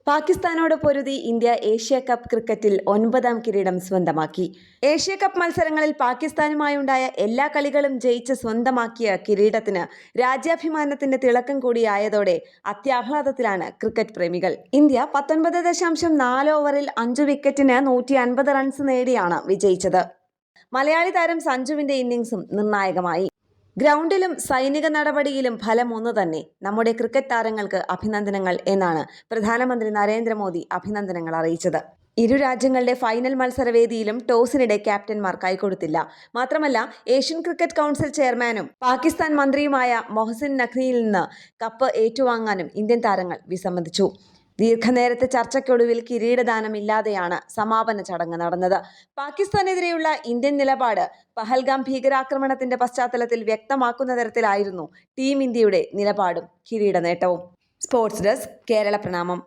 പാകിസ്ഥാനോട് പൊരുതി India Asia cup ക്രിക്കറ്റിൽ 9ാം കിരീടം സ്വന്തമാക്കി. ഏഷ്യ കപ്പ് മത്സരങ്ങളിൽ പാകിസ്ഥാനുമായുണ്ടായ എല്ലാ കളികളും ജയിച്ച് സ്വന്തമാക്കിയ കിരീടത്തിന് രാജ്യാഭിമാനത്തിന്റെ തിളക്കം കൂടിയായതോടെ അത്യാഹ്ലാദത്തിലാണ് ക്രിക്കറ്റ് പ്രേമികൾ. ഇന്ത്യ 19.4 ഓവറിൽ 5 വിക്കറ്റിന് 150 റൺസ് നേടിയാണ് വിജയിച്ചത്. മലയാളി താരം സഞ്ജുവിന്റെ ഇന്നിംഗ്സും നിർണായകമായി. ഗ്രൗണ്ടിലും സൈനിക നടപടിയിലും ഫലം ഒന്നു തന്നെ. നമ്മുടെ ക്രിക്കറ്റ് താരങ്ങൾക്ക് അഭിനന്ദനങ്ങൾ എന്നാണ് പ്രധാനമന്ത്രി നരേന്ദ്രമോദി അഭിനന്ദനങ്ങൾ അറിയിച്ചത്. ഇരു രാജ്യങ്ങളുടെ ഫൈനൽ മത്സരവേദിയിലും ടോസിനിടെ ക്യാപ്റ്റന്മാർ കൈകൊടുത്തില്ല. മാത്രമല്ല, ഏഷ്യൻ ക്രിക്കറ്റ് കൗൺസിൽ ചെയർമാനും പാകിസ്ഥാൻ മന്ത്രിയുമായ മൊഹസിൻ നഖ്വിയിൽ നിന്ന് കപ്പ് ഏറ്റുവാങ്ങാനും ഇന്ത്യൻ താരങ്ങൾ വിസമ്മതിച്ചു. ദീർഘനേരത്തെ ചർച്ചയ്ക്കൊടുവിൽ കിരീടദാനമില്ലാതെയാണ് സമാപന ചടങ്ങ് നടന്നത്. പാകിസ്ഥാനെതിരെയുള്ള ഇന്ത്യൻ നിലപാട് പഹൽഗാം ഭീകരാക്രമണത്തിന്റെ പശ്ചാത്തലത്തിൽ വ്യക്തമാക്കുന്ന തരത്തിലായിരുന്നു ടീം ഇന്ത്യയുടെ നിലപാടും കിരീട നേട്ടവും. സ്പോർട്സ് ഡെസ്ക്, കേരള പ്രണാമം.